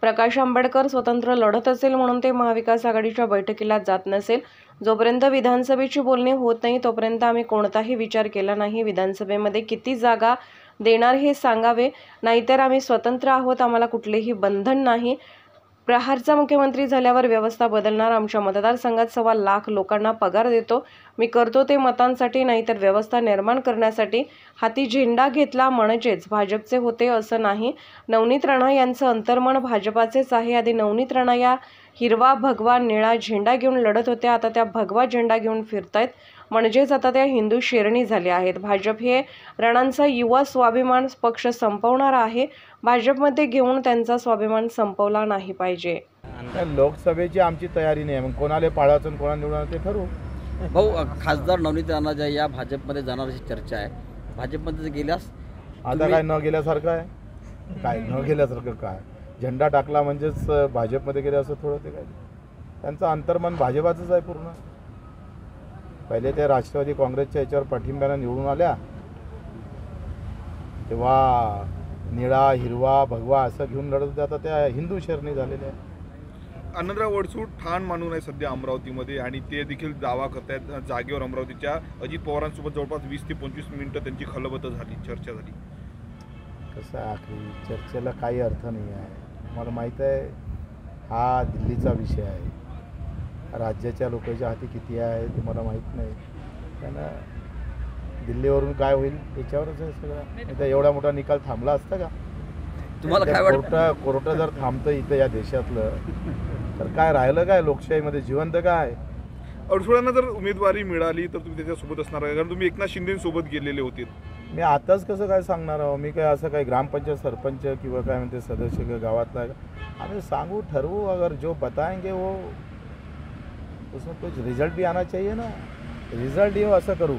प्रकाश आंबेडकर स्वतंत्र लढत असेल म्हणून ते महाविकास आघाडीच्या बैठकीला जात नसेल. जोपर्यंत विधानसभेची बोलणी होत नाही तोपर्यंत आम्ही कोणताही विचार केला नाही. विधानसभेमध्ये किती जागा देणार हे सांगावे, नाहीतर आम्ही स्वतंत्र आहोत, आम्हाला कुठलेही बंधन नाही. प्रहारचा मुख्यमंत्री झाल्यावर व्यवस्था बदलणार. आमच्या मतदारसंघात 1.25 लाख लोकांना पगार देतो. मी करतो ते मतांसाठी, नाहीतर व्यवस्था निर्माण करण्यासाठी. हाती झेंडा घेतला म्हणजेच भाजपचे होते असं नाही. नवनीत राणा यांचं अंतर्मन भाजपाचेच आहे. आधी नवनीत राणा या हिरवा भगवा निळा झेंडा घेऊन लढत होत्या, आता त्या भगवा झेंडा घेऊन फिरतायत, म्हणजेच आता त्या हिंदू शेरणी झाल्या आहेत. भाजप हे राणांचा युवा स्वाभिमान पक्ष संपवणार आहे. भाजपमध्ये घेऊन त्यांचा स्वाभिमान संपवला नाही पाहिजे. लोकसभेची आमची तयारी नाही, मग कोणाला पाळायचं कोणाला निवडायचं ते ठरवू. भाऊ, खासदार नवनीत राणा ज्या या भाजपमध्ये जाणार अशी चर्चा आहे. भाजपमध्ये गेल्यास आता काय न गेल्यासारखं आहे, काय न गेल्यासारखं काय, झेंडा टाकला म्हणजेच भाजपमध्ये गेले असं थोडं. ते काय त्यांचं अंतर्मन भाजपाचंच आहे पूर्ण. पहिले ते राष्ट्रवादी काँग्रेसच्या याच्यावर पाठिंब्यानं निवडून आल्या, तेव्हा निळा हिरवा भगवा असं घेऊन लढत होते, आता त्या हिंदू शरणी झालेल्या आहे. आनंदराव अडसूळ ठाण मानून आहे सध्या अमरावतीमध्ये, आणि ते देखील दावा करतायत जागेवर अमरावतीच्या अजित पवारांसोबत जवळपास 20 ते 25 मिनिटं त्यांची खलबतं झाली, चर्चा झाली. कसं आहे, आखरी चर्चेला काही अर्थ नाही आहे. मला माहीत आहे हा दिल्लीचा विषय आहे, राज्याच्या लोकांच्या हाती किती आहे ते मला माहीत नाही. त्यांना दिल्लीवरून काय होईल याच्यावरच आहे सगळं. नाही तर एवढा मोठा निकाल थांबला असता का? तुम्हाला काय वाटतं? कोर्ट जर थांबतं इथं या देशातलं तर काय राहिलं काय लोकशाहीमध्ये, जिवंत काय? अडसुळांना जर उमेदवारी मिळाली तर तुम्ही त्याच्यासोबत असणार आहे, कारण तुम्ही एकनाथ शिंदेसोबत गेलेले होते. मी आताच कसं काय सांगणार आहो, मी काय असं काय ग्रामपंचायत सरपंच किंवा काय म्हणते सदस्य गावातला आम्ही सांगू ठरवू, अगर जो बताएंगे वो उसमें कुछ रिजल्ट भी आना चाहिए ना, रिजल्ट येऊ असं करू.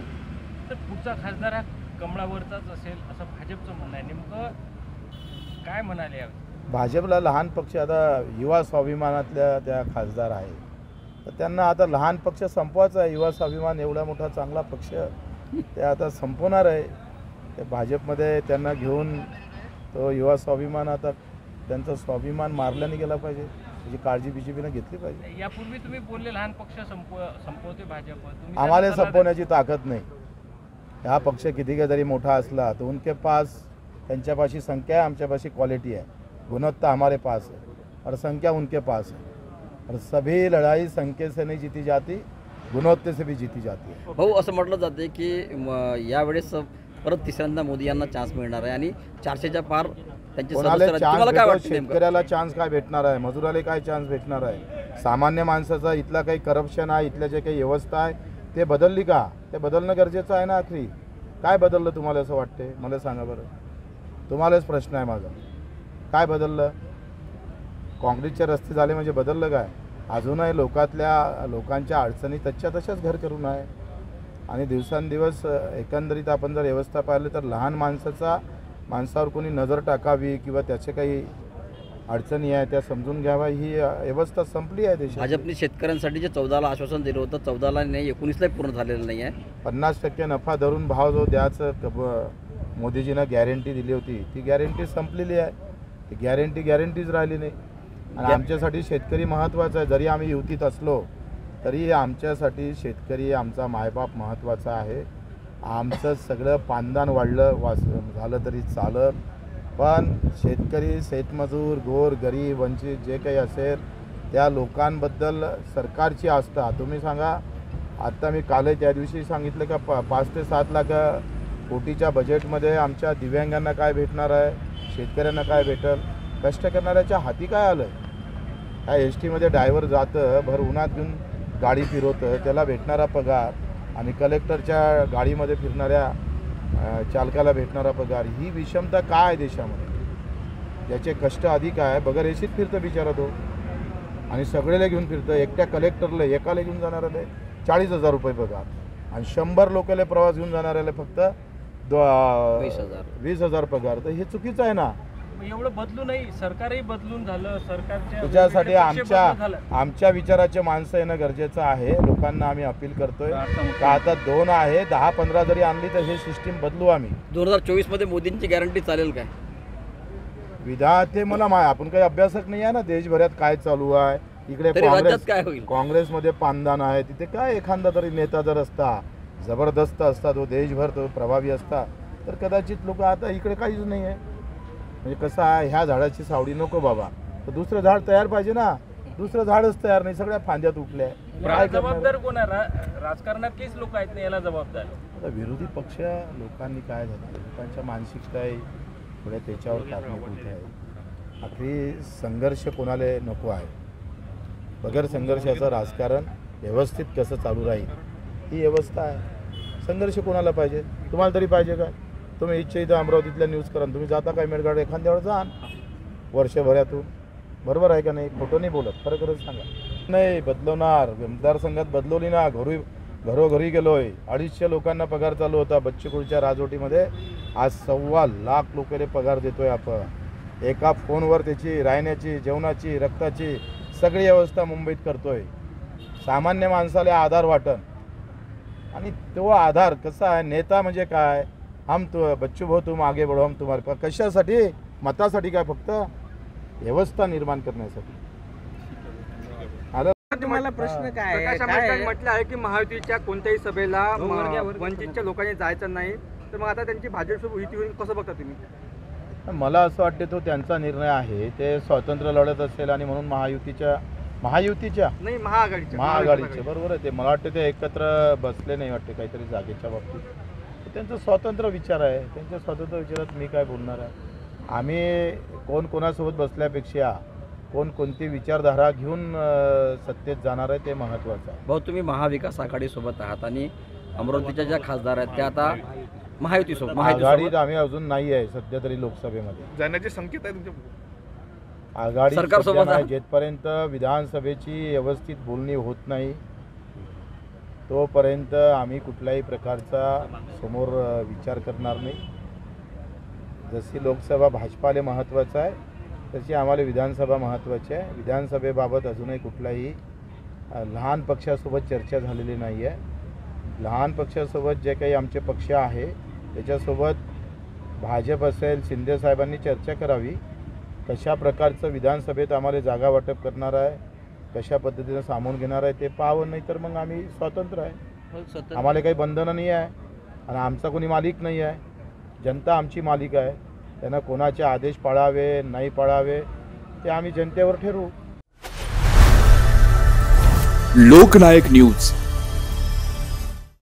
तर पुढचा खासदार हा कमळावरचाच असेल असं भाजपचं म्हणणं आहे, नेमकं काय म्हणाले? भाजपला लहान पक्ष, आता युवा स्वाभिमानातल्या त्या खासदार आहे, तर त्यांना आता लहान पक्ष संपवायचा आहे. युवा स्वाभिमान एवढा मोठा चांगला पक्ष ते आता संपवणार आहे. ते भाजपमध्ये त्यांना घेऊन तो युवा स्वाभिमान, आता त्यांचा स्वाभिमान मारल्याने गेला पाहिजे, त्याची काळजी बीजेपीनं घेतली पाहिजे. यापूर्वी तुम्ही बोलले लहान पक्ष संपवते भाजप, आम्हाला संपवण्याची ताकद नाही. हा पक्ष किती का जरी मोठा असला तो उनके पास त्यांच्यापाशी संख्या आहे, आमच्यापाशी क्वालिटी आहे. गुणवत्ता हमारे पास है और संख्या उनके पास है, और सभी लड़ाई संख्या से नहीं जीती जाती, गुणवत्ते से भी जीती जाती है. भाऊ, असं म्हटलं जाते की यावेळेस परत तिसऱ्यांदा मोदी यांना चान्स मिळणार आहे आणि 400च्या पार त्यांचे शेतकऱ्याला चान्स काय भेटणार आहे, मजुराला काय चान्स भेटणार आहे, सामान्य माणसाचा इथला काही करप्शन आहे, इथल्या जे काही व्यवस्था आहे ते बदलली का? ते बदलणं गरजेचं आहे ना. आखरी काय बदललं तुम्हाला असं वाटते? मला सांगा बरं, तुम्हालाच प्रश्न आहे माझा. काय बदललं? काँग्रेसचे रस्ते झाले म्हणजे बदललं काय? अजूनही लोकांच्या अडचणी तशाच घर करून आहे. आणि दिवसांदिवस एकंदरीत आपण जर व्यवस्था पाहिली तर लहान माणसावर कोणी नजर टाकावी किंवा त्याचे काही अडचणी आहे त्या समजून घ्यावा, ही व्यवस्था संपली आहे देशात. भाजपने शेतकऱ्यांसाठी जे 14ला आश्वासन दिलं होतं, 14ला नाही 19लाही पूर्ण झालेलं नाही आहे. 50% नफा धरून भाव जो द्यायचं मोदीजीनं गॅरंटी दिली होती, ती गॅरंटी संपलेली आहे. ती गॅरंटीच राहिली नाही. आणि आमच्यासाठी शेतकरी महत्त्वाचा आहे. जरी आम्ही युतीत असलो तरी आमच्यासाठी शेतकरी आमचा मायबाप महत्त्वाचा आहे. आमचं सगळं पानदान वाढलं झालं तरी चालत, पण शेतकरी, शेतमजूर, गोर गरीब वंचित जे काही असेल त्या लोकांबद्दल सरकारची आस्था. तुम्ही सांगा, आत्ता मी कालच त्या दिवशी सांगितलं का 5 ते 7 लाख कोटीच्या बजेटमध्ये आमच्या दिव्यांगांना काय भेटणार आहे, शेतकऱ्यांना काय भेटेल, कष्ट करणाऱ्याच्या हाती काय आलं? त्या एस टीमध्ये ड्रायव्हर जातं, भर उन्हात घेऊन गाडी फिरवतं, त्याला भेटणारा पगार आणि कलेक्टरच्या गाडीमध्ये फिरणाऱ्या चालकाला भेटणारा पगार, ही विषमता काय आहे देशामध्ये? ज्याचे कष्ट अधिक आहे बगर एसीत फिरतं बिचारा तो, आणि सगळेला घेऊन फिरतं. एकट्या कलेक्टरला एकाला घेऊन जाणाऱ्याला 40,000 रुपये पगार, आणि 100 लोकांना प्रवास घेऊन जाणाऱ्याला फक्त 20,000 पगार. तर हे चुकीचं आहे ना. एवढं बदलू नाही, सरकारही बदलून झालं, सरकारच्या त्याच्यासाठी आमच्या विचाराचे माणसं येणं गरजेचं आहे. लोकांना आम्ही अपील करतोय का आता 2 आहे, 10-15 जरी आणली तर हे सिस्टीम बदलू आम्ही. 2024 मध्ये मोदींची गॅरंटी चालेल काय? ते मला आपण काही अभ्यासक नाही आहे ना देशभरात काय चालू आहे. इकडे तरी राज्यात काय होईल? काँग्रेसमध्ये पानदान आहे, तिथे काय एखादा तरी नेता जर असता जबरदस्त असता, तो देशभर तो प्रभावी असता, तर कदाचित लोक आता इकडे काहीच नाही आहे. म्हणजे कसं आहे, ह्या झाडाची सावडी नको बाबा, तर दुसरं झाड तयार पाहिजे ना. दुसरं झाडच तयार नाही, सगळ्या फांद्या तुटल्या. याला जबाबदार कोण आहे? राजकारणातलीच लोक आहेत ना याला जबाबदार. आता विरोधी पक्ष लोकांनी काय झालं, लोकांच्या मानसिकता थोड्या त्याच्यावर कारणीभूत आहे. आखरी संघर्ष कोणाला नको आहे. बगैर संघर्षाचं राजकारण व्यवस्थित कसं चालू राहील ही व्यवस्था आहे. संघर्ष कोणाला पाहिजे? तुम्हाला तरी पाहिजे काय? तुम्ही इच्छा इथं अमरावतीतल्या न्यूज करा, तुम्ही जाता काय मेळघाट एखाद्यावर जा वर्षभरातून, बरोबर आहे का नाही? खोटं नाही बोलत, खरं खरंच सांगा. नाही बदलवणार, मतदारसंघात बदलवली ना. घरोघरी गेलोय, 250 लोकांना पगार चालू होता बच्चूकडच्या राजवटीमध्ये. आज 1.25 लाख लोकांना पगार देतोय आपण. एका फोनवर त्याची राहण्याची, जेवणाची, रक्ताची सगळी व्यवस्था मुंबईत करतोय. सामान्य माणसाला आधार वाटन, आणि तो आधार कसा आहे? नेता म्हणजे काय? बच्चू भाऊ तुम आगे बढ़ो, हम तुम्हारे. कशासाठी? मतासाठी काय? फक्त व्यवस्था निर्माण करण्यासाठी. तुम्हाला प्रश्न काय आहे? प्रकाश आंबेडकरांनी म्हटलं आहे की महायुतीच्या कोणत्याही सभेला वंचितच्या लोकांनी जायचं नाही, तर मग आता त्यांची भाजपसोबत युती होईल, कसं बघता तुम्ही? मला असं वाटते तो त्यांचा निर्णय आहे. ते स्वतंत्र लढत असेल आणि म्हणून महायुतीच्या नाही महाआघाडीचे बरोबर आहे. ते मला वाटते ते एकत्र बसले नाही वाटते काहीतरी जागेच्या बाबतीत. त्यांचा स्वतंत्र विचार आहे. त्यांच्या स्वतंत्र विचारात मी काय बोलणार आहे? आम्ही कोणासोबत बसल्यापेक्षा कोणती विचारधारा घेऊन सत्तेत जाणार आहे ते महत्त्वाचं आहे. भाऊ, तुम्ही महाविकास आघाडीसोबत आहात आणि अमरावतीच्या ज्या खासदार आहेत त्या आता महायुतीसोबत आघाडीत आम्ही अजून नाही आहे सध्या तरी. लोकसभेमध्ये जाण्याचे संकेत आहे तुमच्या आघाडी सरकारसोबत आहे. जेथपर्यंत विधानसभेची व्यवस्थित बोलणी होत नाही तोपर्यंत आम्ही कुठल्याही प्रकारचा समोर विचार करणार नाही. जशी लोकसभा भाजपाला महत्त्वाचं आहे तशी आम्हाला विधानसभा महत्त्वाची आहे. विधानसभेबाबत अजूनही कुठलाही लहान पक्षासोबत चर्चा झालेली नाही आहे. लहान पक्षासोबत जे काही आमचे पक्ष आहे त्याच्यासोबत भाजप असेल, शिंदे साहेबांनी चर्चा करावी. कशा प्रकारचं विधानसभेत आम्हाला जागा वाटप करणार आहे, कशा पद्धतीनं सामावून घेणार आहे ते पाहावं. नाही तर मग आम्ही स्वतंत्र आहे. आम्हाला काही बंधनं नाही आहे आणि आमचा कोणी मालिक नाही आहे. जनता आमची मालिक आहे. त्यांना कोणाचे आदेश पाळावे नाही पाळावे ते आम्ही जनतेवर ठरवू. लोकनायक न्यूज